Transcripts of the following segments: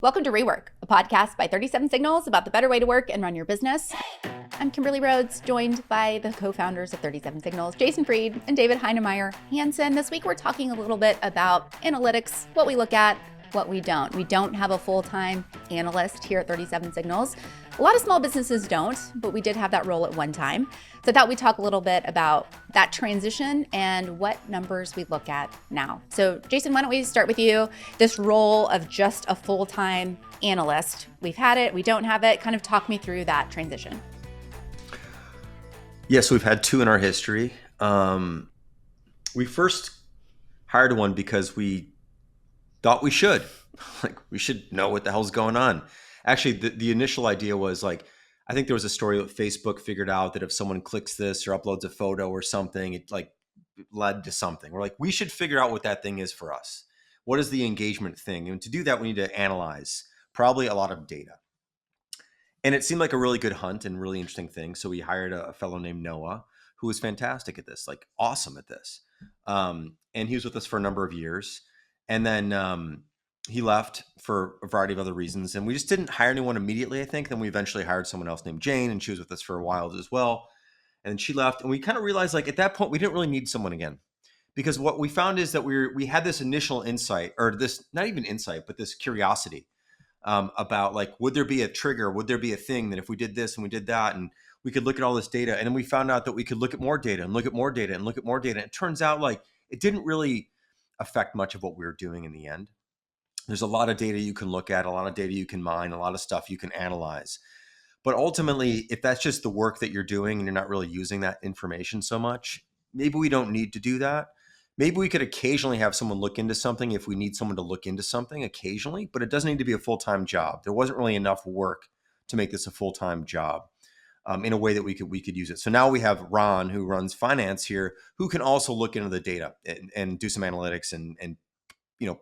Welcome to REWORK, a podcast by 37 Signals about the better way to work and run your business. I'm Kimberly Rhodes, joined by the co-founders of 37 Signals, Jason Fried and David Heinemeier, Hansson. This week, we're talking a little bit about analytics, what we look at, what we don't. We don't have a full-time analyst here at 37 Signals. A lot of small businesses don't, but we did have that role at one time. So I thought we'd talk a little bit about that transition and what numbers we look at now. So Jason, why don't we start with you? This role of just a full-time analyst. We've had it, we don't have it. Kind of talk me through that transition. Yes, we've had two in our history. We first hired one because we thought we should. We should know what the hell's going on. Actually, the initial idea was I think there was a story that Facebook figured out that if someone clicks this or uploads a photo or something, it led to something. We're we should figure out what that thing is for us. What is the engagement thing? And to do that, we need to analyze probably a lot of data. And it seemed like a really good hunt and really interesting thing. So we hired a fellow named Noah, who was fantastic at this, awesome at this. And he was with us for a number of years. And then he left for a variety of other reasons. And we just didn't hire anyone immediately, I think. Then we eventually hired someone else named Jane, and she was with us for a while as well. And then she left. And we kind of realized at that point, we didn't really need someone again. Because what we found is that we had this initial insight, or this, not even insight, but this curiosity about would there be a trigger? Would there be a thing that if we did this and we did that, and we could look at all this data, and then we found out that we could look at more data and look at more data and look at more data. And it turns out it didn't really affect much of what we were doing in the end. There's a lot of data you can look at, a lot of data you can mine, a lot of stuff you can analyze. But ultimately, if that's just the work that you're doing and you're not really using that information so much, maybe we don't need to do that. Maybe we could occasionally have someone look into something if we need someone to look into something occasionally, but it doesn't need to be a full-time job. There wasn't really enough work to make this a full-time job in a way that we could use it. So now we have Ron, who runs finance here, who can also look into the data and do some analytics and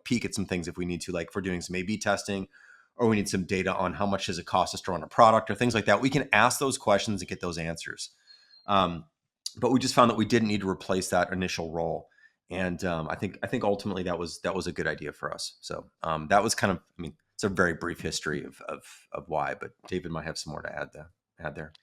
peek at some things if we need to, if we're doing some A/B testing, or we need some data on how much does it cost us to run a product or things like that. We can ask those questions and get those answers. But we just found that we didn't need to replace that initial role. And I think ultimately that was a good idea for us. So that was kind of, it's a very brief history of why, but David might have some more to add there.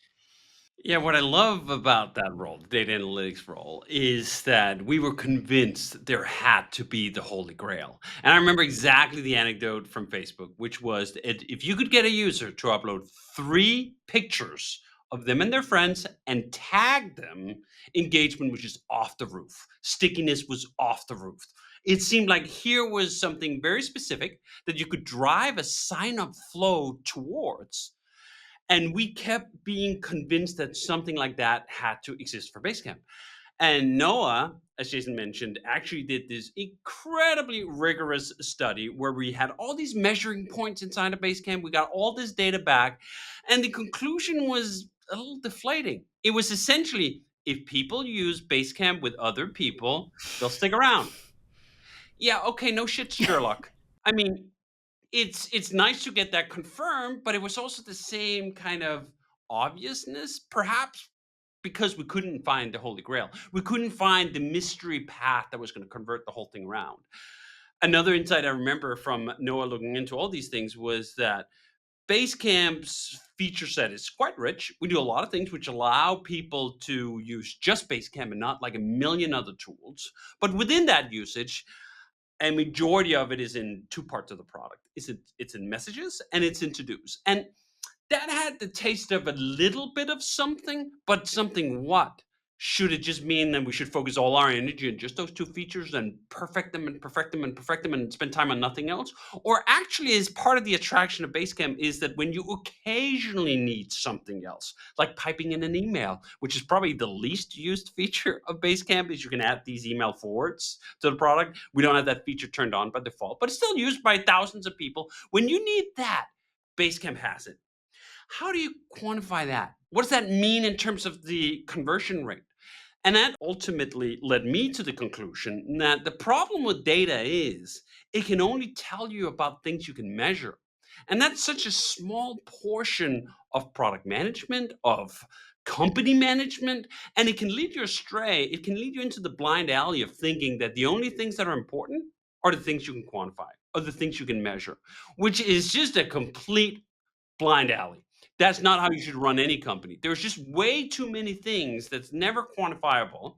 Yeah, what I love about that role, the data analytics role, is that we were convinced there had to be the Holy Grail. And I remember exactly the anecdote from Facebook, which was if you could get a user to upload 3 pictures of them and their friends and tag them, engagement was just off the roof. Stickiness was off the roof. It seemed like here was something very specific that you could drive a sign-up flow towards. And we kept being convinced that something like that had to exist for Basecamp. And Noah, as Jason mentioned, actually did this incredibly rigorous study where we had all these measuring points inside of Basecamp. We got all this data back. And the conclusion was a little deflating. It was essentially, if people use Basecamp with other people, they'll stick around. Yeah, okay, no shit, Sherlock. It's nice to get that confirmed, but it was also the same kind of obviousness, perhaps because we couldn't find the Holy Grail. We couldn't find the mystery path that was going to convert the whole thing around. Another insight I remember from Noah looking into all these things was that Basecamp's feature set is quite rich. We do a lot of things which allow people to use just Basecamp and not a million other tools. But within that usage, a majority of it is in 2 parts of the product. It's in messages and it's in to-dos. And that had the taste of a little bit of something, but something what? Should it just mean that we should focus all our energy on just those 2 features and perfect them and spend time on nothing else? Or actually, is part of the attraction of Basecamp is that when you occasionally need something else, like typing in an email, which is probably the least used feature of Basecamp, is you can add these email forwards to the product. We don't have that feature turned on by default, but it's still used by thousands of people. When you need that, Basecamp has it. How do you quantify that? What does that mean in terms of the conversion rate? And that ultimately led me to the conclusion that the problem with data is it can only tell you about things you can measure. And that's such a small portion of product management, of company management, and it can lead you astray. It can lead you into the blind alley of thinking that the only things that are important are the things you can quantify. are the things you can measure, which is just a complete blind alley. That's not how you should run any company. There's just way too many things that's never quantifiable.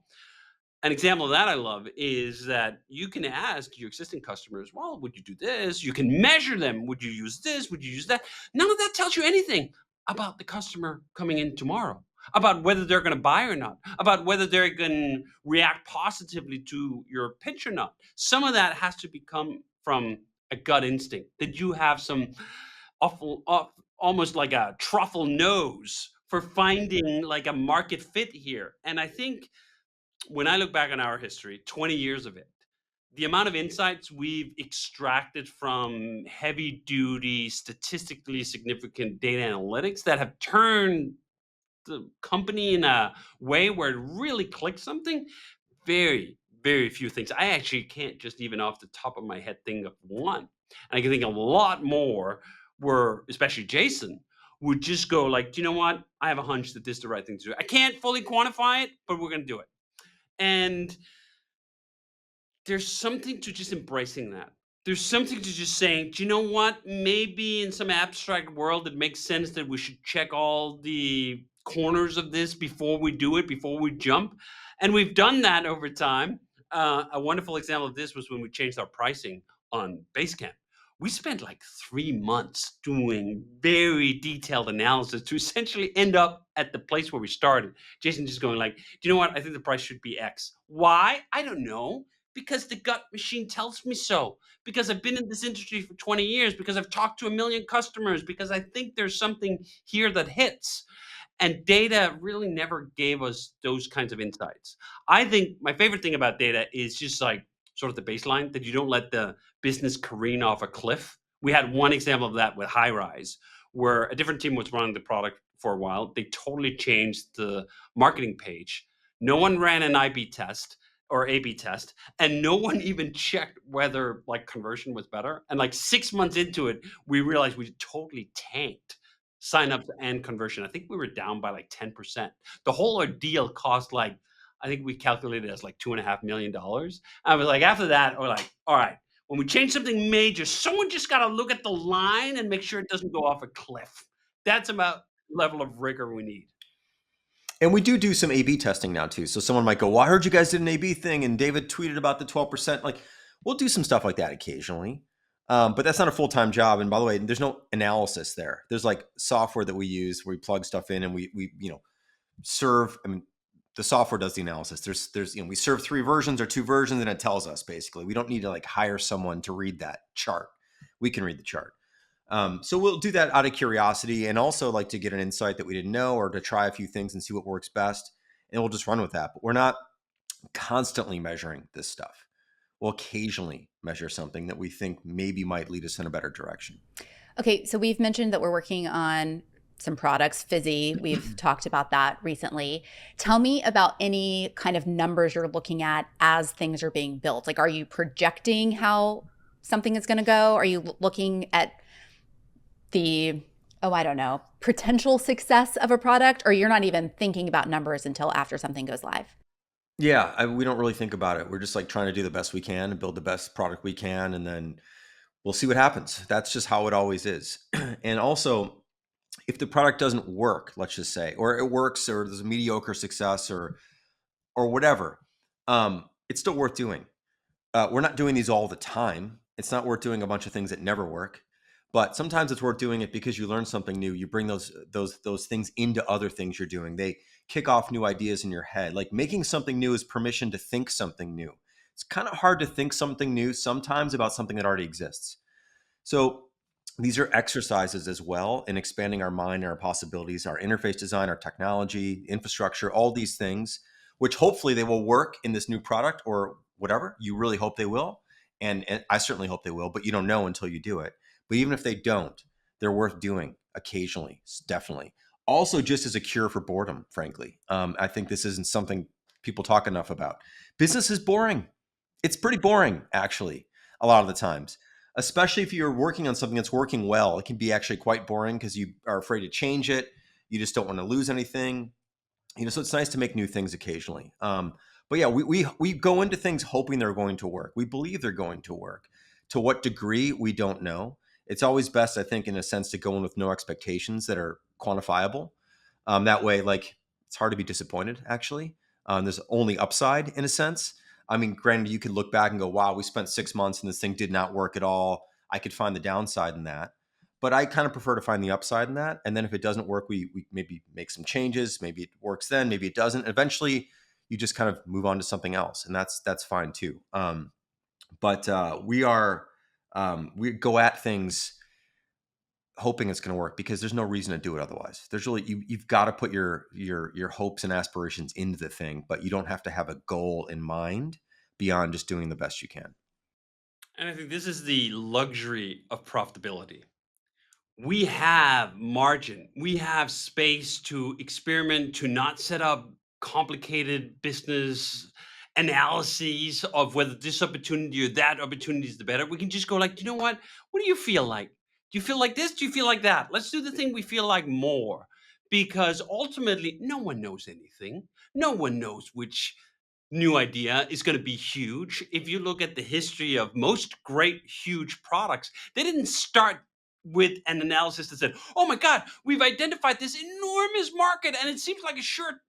An example of that I love is that you can ask your existing customers, well, would you do this? You can measure them. Would you use this? Would you use that? None of that tells you anything about the customer coming in tomorrow, about whether they're going to buy or not, about whether they're going to react positively to your pitch or not. Some of that has to become from a gut instinct that you have some awful, almost like a truffle nose for finding like a market fit here. And I think when I look back on our history, 20 years of it, the amount of insights we've extracted from heavy duty, statistically significant data analytics that have turned the company in a way where it really clicks something, very, very few things. I actually can't just even off the top of my head think of one. And I can think a lot more where, especially Jason, would just go like, do you know what? I have a hunch that this is the right thing to do. I can't fully quantify it, but we're going to do it. And there's something to just embracing that. There's something to just saying, do you know what? Maybe in some abstract world, it makes sense that we should check all the corners of this before we do it, before we jump. And we've done that over time. A wonderful example of this was when we changed our pricing on Basecamp. We spent like 3 months doing very detailed analysis to essentially end up at the place where we started. Jason just going like, do you know what? I think the price should be X. Why? I don't know. Because the gut machine tells me so. Because I've been in this industry for 20 years. Because I've talked to 1 million customers. Because I think there's something here that hits. And data really never gave us those kinds of insights. I think my favorite thing about data is just like sort of the baseline, that you don't let the business careen off a cliff. We had one example of that with High Rise, where a different team was running the product for a while. They totally changed the marketing page. No one ran an IB test or A/B test, and no one even checked whether like conversion was better. And like 6 months into it, we realized we totally tanked signups and conversion. I think we were down by like 10%. The whole ordeal cost like, I think we calculated as like $2.5 million. I was like, after that, we're like, all right, when we change something major, someone just got to look at the line and make sure it doesn't go off a cliff. That's about the level of rigor we need. And we do some A/B testing now too. So someone might go, well, I heard you guys did an A/B thing and David tweeted about the 12%. Like, we'll do some stuff like that occasionally. But that's not a full-time job. And by the way, there's no analysis there. There's like software that we use where we plug stuff in and we serve. I mean, the software does the analysis. There's we serve 3 versions or 2 versions and it tells us basically. We don't need to like hire someone to read that chart. We can read the chart. So we'll do that out of curiosity and also like to get an insight that we didn't know or to try a few things and see what works best. And we'll just run with that. But we're not constantly measuring this stuff. We'll occasionally measure something that we think maybe might lead us in a better direction. Okay, so we've mentioned that we're working on some products, Fizzy. We've talked about that recently. Tell me about any kind of numbers you're looking at as things are being built. Like, are you projecting how something is going to go? Are you looking at the, potential success of a product, or you're not even thinking about numbers until after something goes live? Yeah, we don't really think about it. We're just like trying to do the best we can and build the best product we can. And then we'll see what happens. That's just how it always is. And also, if the product doesn't work, let's just say, or it works, or there's a mediocre success or whatever, it's still worth doing. We're not doing these all the time. It's not worth doing a bunch of things that never work. But sometimes it's worth doing it because you learn something new. You bring those things into other things you're doing. They kick off new ideas in your head. Like making something new is permission to think something new. It's kind of hard to think something new sometimes about something that already exists. So these are exercises as well in expanding our mind and our possibilities, our interface design, our technology, infrastructure, all these things, which hopefully they will work in this new product or whatever. You really hope they will. And I certainly hope they will, but you don't know until you do it. But even if they don't, they're worth doing occasionally, definitely. Also, just as a cure for boredom, frankly. I think this isn't something people talk enough about. Business is boring. It's pretty boring, actually, a lot of the times. Especially if you're working on something that's working well, it can be actually quite boring because you are afraid to change it. You just don't want to lose anything. So it's nice to make new things occasionally. But yeah, we go into things hoping they're going to work. We believe they're going to work. To what degree, we don't know. It's always best, I think, in a sense, to go in with no expectations that are quantifiable. That way, like, it's hard to be disappointed, actually. There's only upside in a sense. I mean, granted, you could look back and go, wow, we spent 6 months and this thing did not work at all. I could find the downside in that. But I kind of prefer to find the upside in that. And then if it doesn't work, we maybe make some changes. Maybe it works then, maybe it doesn't. Eventually, you just kind of move on to something else. And that's fine too. But we go at things hoping it's going to work because there's no reason to do it otherwise. There's really, you've got to put your hopes and aspirations into the thing, but you don't have to have a goal in mind beyond just doing the best you can. And I think this is the luxury of profitability. We have margin. We have space to experiment, to not set up complicated business analyses of whether this opportunity or that opportunity is the better. We can just go like, you know what? What do you feel like? Do you feel like this? Do you feel like that? Let's do the thing we feel like more. Because ultimately, no one knows anything. No one knows which new idea is going to be huge. If you look at the history of most great, huge products, they didn't start with an analysis that said, oh my God, we've identified this enormous market and it seems like a sure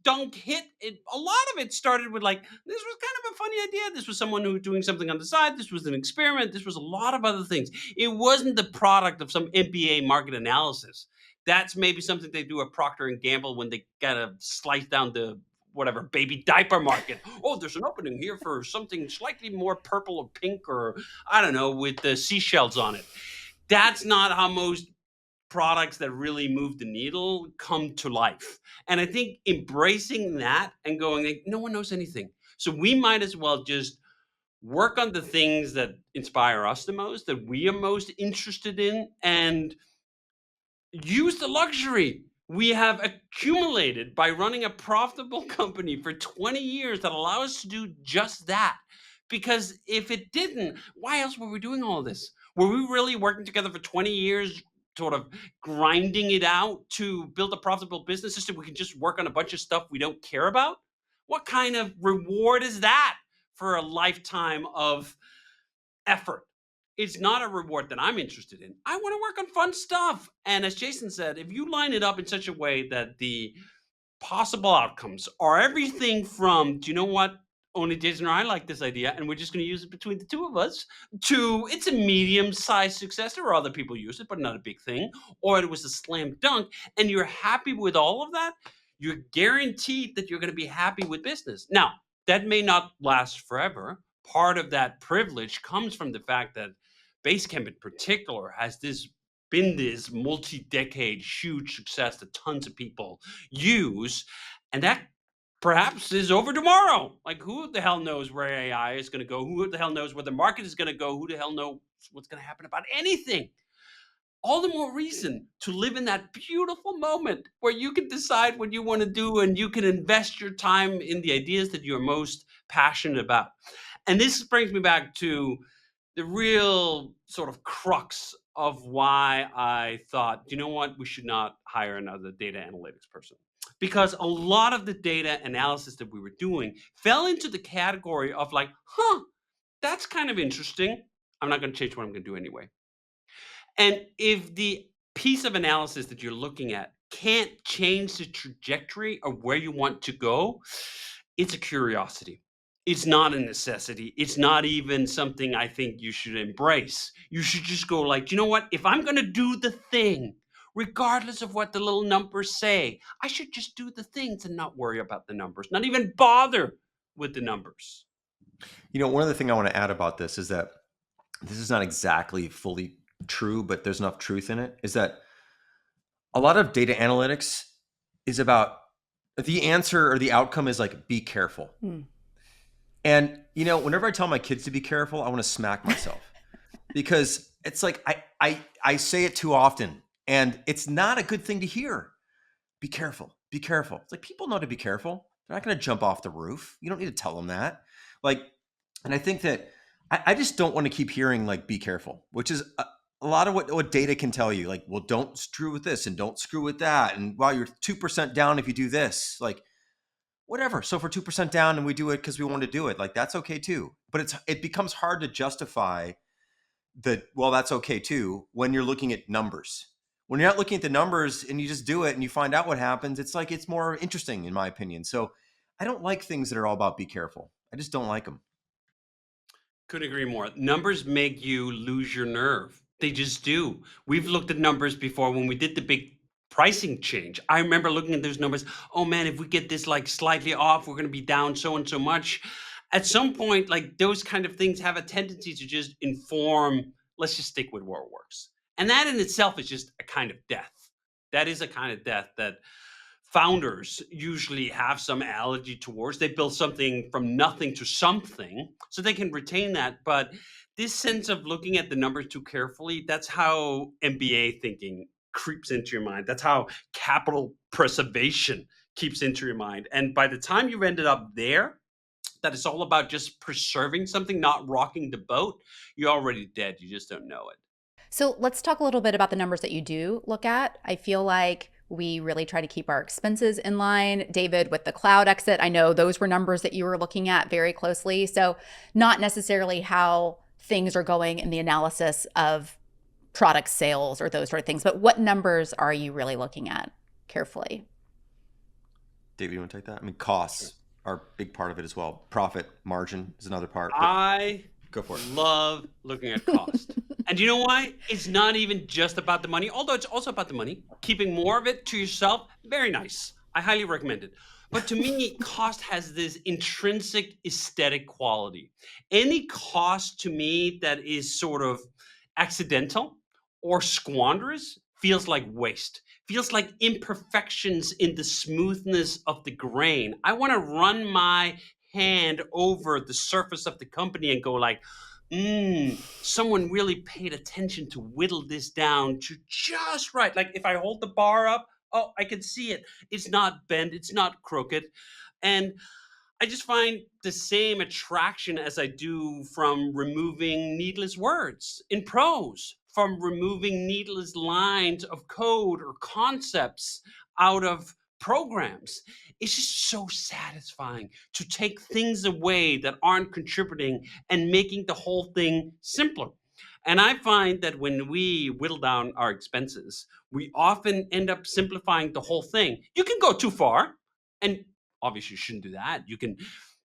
dunk hit. A lot of it started with like, this was kind of a funny idea. This was someone who was doing something on the side. This was an experiment. This was a lot of other things. It wasn't the product of some MBA market analysis. That's maybe something they do at Procter & Gamble when they gotta slice down the whatever baby diaper market. Oh, there's an opening here for something slightly more purple or pink or I don't know with the seashells on it. That's not how most products that really move the needle come to life. And I think embracing that and going like, no one knows anything. So we might as well just work on the things that inspire us the most, that we are most interested in, and use the luxury we have accumulated by running a profitable company for 20 years that allow us to do just that. Because if it didn't, why else were we doing all this? Were we really working together for 20 years, sort of grinding it out to build a profitable business system? We can just work on a bunch of stuff we don't care about? What kind of reward is that for a lifetime of effort? It's not a reward that I'm interested in. I want to work on fun stuff. And as Jason said, if you line it up in such a way that the possible outcomes are everything from, do you know what? Only Jason or I like this idea, and we're just going to use it between the two of us, to it's a medium-sized success. There are other people use it, but not a big thing. Or it was a slam dunk, and you're happy with all of that, you're guaranteed that you're going to be happy with business. Now, that may not last forever. Part of that privilege comes from the fact that Basecamp in particular has been this multi-decade huge success that tons of people use, and that perhaps is over tomorrow. Like, who the hell knows where AI is going to go? Who the hell knows where the market is going to go? Who the hell knows what's going to happen about anything? All the more reason to live in that beautiful moment where you can decide what you want to do and you can invest your time in the ideas that you're most passionate about. And this brings me back to the real sort of crux of why I thought, you know what, we should not hire another data analytics person. Because a lot of the data analysis that we were doing fell into the category of like, that's kind of interesting. I'm not going to change what I'm going to do anyway. And if the piece of analysis that you're looking at can't change the trajectory of where you want to go, it's a curiosity. It's not a necessity. It's not even something I think you should embrace. You should just go like, you know what? If I'm going to do the thing, regardless of what the little numbers say, I should just do the things and not worry about the numbers, not even bother with the numbers. You know, one other thing I want to add about this is that this is not exactly fully true, but there's enough truth in it, is that a lot of data analytics is about the answer or the outcome is like, be careful. And, you know, whenever I tell my kids to be careful, I want to smack myself because it's like, I say it too often and it's not a good thing to hear. Be careful, be careful. It's like, people know to be careful. They're not going to jump off the roof. You don't need to tell them that. Like, and I think that I just don't want to keep hearing like, be careful, which is a lot of what data can tell you. Like, well, don't screw with this and don't screw with that. And wow, you're 2% down if you do this, like, whatever. So if we're 2% down and we do it because we want to do it, like, that's okay too. But it becomes hard to justify well, that's okay too when you're looking at numbers. When you're not looking at the numbers and you just do it and you find out what happens, it's like it's more interesting in my opinion. So I don't like things that are all about be careful. I just don't like them. Couldn't agree more. Numbers make you lose your nerve. They just do. We've looked at numbers before when we did the big pricing change. I remember looking at those numbers. Oh man, if we get this like slightly off, we're going to be down so and so much. At some point, like those kind of things have a tendency to just inform, let's just stick with what works. And that in itself is just a kind of death. That is a kind of death that founders usually have some allergy towards. They build something from nothing to something so they can retain that. But this sense of looking at the numbers too carefully, that's how MBA thinking creeps into your mind. That's how capital preservation keeps into your mind. And by the time you've ended up there, that it's all about just preserving something, not rocking the boat, you're already dead. You just don't know it. So let's talk a little bit about the numbers that you do look at. I feel like we really try to keep our expenses in line. David, with the cloud exit, I know those were numbers that you were looking at very closely. So not necessarily how things are going in the analysis of product sales or those sort of things, but what numbers are you really looking at carefully? David, you want to take that? I mean, costs are a big part of it as well. Profit margin is another part. I go for it. Love looking at cost. And you know why? It's not even just about the money, although it's also about the money. Keeping more of it to yourself, very nice. I highly recommend it. But to me, cost has this intrinsic aesthetic quality. Any cost to me that is sort of accidental or squanderous feels like waste, feels like imperfections in the smoothness of the grain. I want to run my hand over the surface of the company and go like, someone really paid attention to whittle this down to just right. Like if I hold the bar up, oh, I can see it. It's not bent, it's not crooked. And I just find the same attraction as I do from removing needless words in prose, from removing needless lines of code or concepts out of programs. It's just so satisfying to take things away that aren't contributing and making the whole thing simpler. And I find that when we whittle down our expenses, we often end up simplifying the whole thing. You can go too far, and obviously you shouldn't do that. You can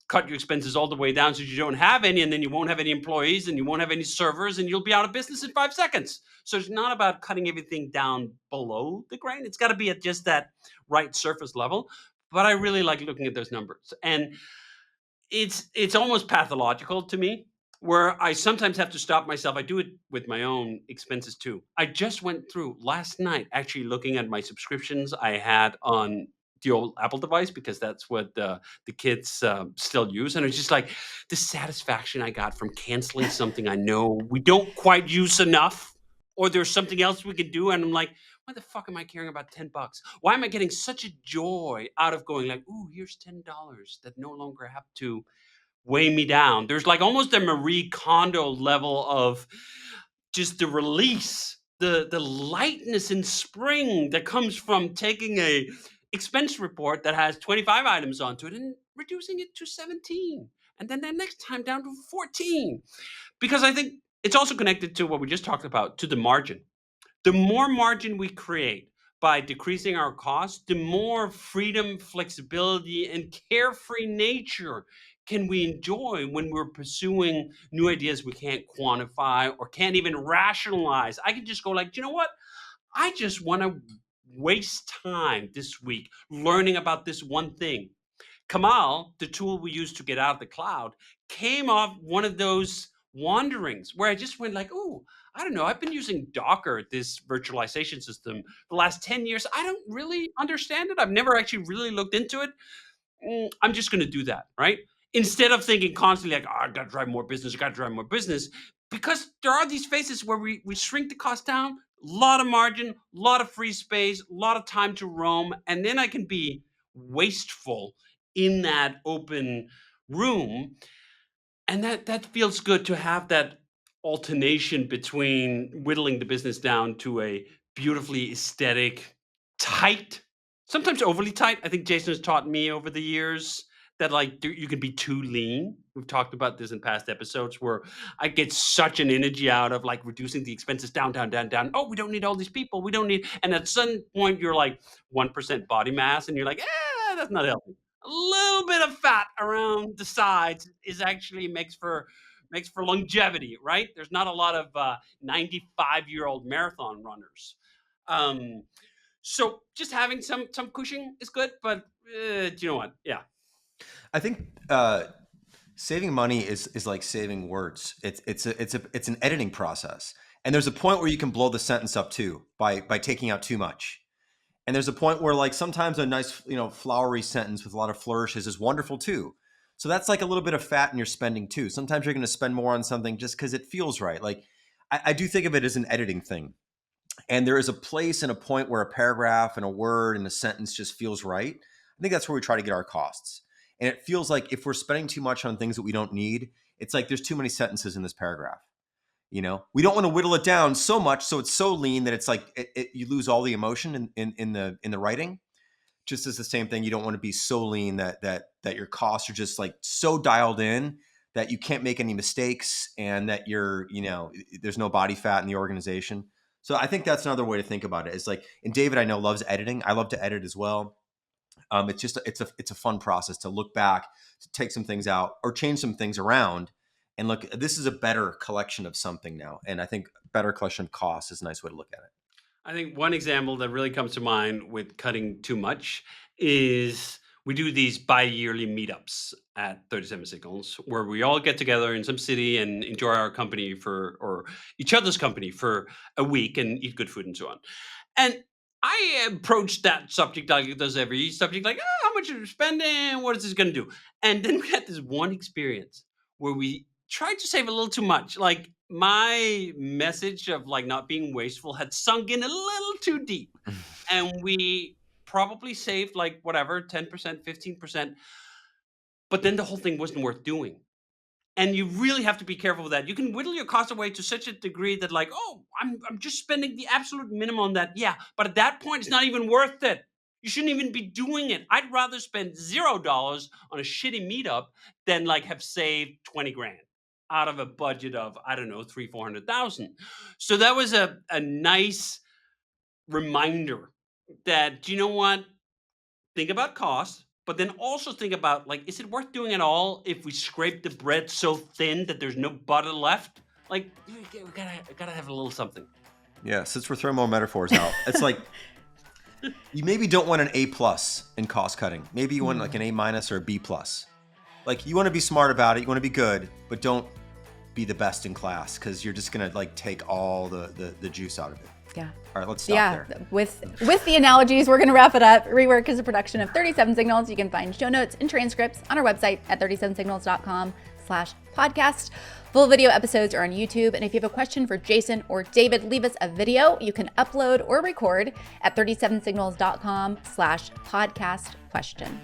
cut your expenses all the way down so you don't have any, and then you won't have any employees and you won't have any servers and you'll be out of business in 5 seconds. So it's not about cutting everything down below the grain. It's got to be at just that right surface level. But I really like looking at those numbers. And it's almost pathological to me, where I sometimes have to stop myself. I do it with my own expenses too. I just went through last night actually looking at my subscriptions I had on the old Apple device, because that's what the kids still use. And it's just like the satisfaction I got from canceling something I know we don't quite use enough, or there's something else we can do. And I'm like, why the fuck am I caring about $10? Why am I getting such a joy out of going like, ooh, here's $10 that no longer have to weigh me down? There's like almost a Marie Kondo level of just the release, the lightness in spring that comes from taking a expense report that has 25 items onto it and reducing it to 17, and then the next time down to 14. Because I think it's also connected to what we just talked about, to the margin. The more margin we create by decreasing our costs, the more freedom, flexibility, and carefree nature can we enjoy when we're pursuing new ideas we can't quantify or can't even rationalize. I can just go like, you know what? I just want to waste time this week learning about this one thing. Kamal, the tool we use to get out of the cloud, came off one of those wanderings where I just went like, oh, I don't know. I've been using Docker, this virtualization system, the last 10 years. I don't really understand it. I've never actually really looked into it. I'm just going to do that, right? Instead of thinking constantly like, oh, I got to drive more business, because there are these phases where we shrink the cost down, a lot of margin, a lot of free space, a lot of time to roam, and then I can be wasteful in that open room. And that feels good to have that alternation between whittling the business down to a beautifully aesthetic, tight, sometimes overly tight. I think Jason has taught me over the years that like you can be too lean. We've talked about this in past episodes where I get such an energy out of like reducing the expenses down. Oh, we don't need all these people. We don't need, and at some point you're like 1% body mass and you're like, that's not healthy. A little bit of fat around the sides is actually makes for longevity, right? There's not a lot of 95-year-old marathon runners. So just having some cushion is good, but do you know what? Yeah. I think saving money is like saving words. It's an editing process, and there's a point where you can blow the sentence up too by taking out too much. And there's a point where like sometimes a nice flowery sentence with a lot of flourishes is wonderful too. So that's like a little bit of fat in your spending too. Sometimes you're going to spend more on something just because it feels right. Like I do think of it as an editing thing. And there is a place and a point where a paragraph and a word and a sentence just feels right. I think that's where we try to get our costs. And it feels like if we're spending too much on things that we don't need, it's like there's too many sentences in this paragraph. We don't want to whittle it down so much so it's so lean that it's like you lose all the emotion in the writing. Just as the same thing, you don't want to be so lean that your costs are just like so dialed in that you can't make any mistakes and that there's no body fat in the organization. So I think that's another way to think about it. It's like, and David I know loves editing. I love to edit as well. It's a fun process to look back, to take some things out or change some things around. And look, this is a better collection of something now. And I think better collection of costs is a nice way to look at it. I think one example that really comes to mind with cutting too much is we do these bi-yearly meetups at 37 Signals where we all get together in some city and enjoy our company or each other's company for a week and eat good food and so on. And I approached that subject like it does every subject, like, how much are you spending? What is this going to do? And then we had this one experience where we tried to save a little too much. Like my message of like not being wasteful had sunk in a little too deep. And we probably saved like whatever, 10%, 15%. But then the whole thing wasn't worth doing. And you really have to be careful with that. You can whittle your costs away to such a degree that like, I'm just spending the absolute minimum on that. Yeah, but at that point, it's not even worth it. You shouldn't even be doing it. I'd rather spend $0 on a shitty meetup than like have saved 20 grand out of a budget of, I don't know, 300,000-400,000. So that was a nice reminder that, you know what? Think about cost, but then also think about like, is it worth doing at all if we scrape the bread so thin that there's no butter left? Like, we gotta have a little something. Yeah, since we're throwing more metaphors out, it's like you maybe don't want an A+ in cost cutting. Maybe you want like an A- or a B+. Like you want to be smart about it, you want to be good, but don't be the best in class because you're just gonna like take all the juice out of it. Yeah. All right, let's stop there. With the analogies, we're going to wrap it up. REWORK is a production of 37 Signals. You can find show notes and transcripts on our website at 37signals.com/podcast. Full video episodes are on YouTube. And if you have a question for Jason or David, leave us a video you can upload or record at 37signals.com/podcast question.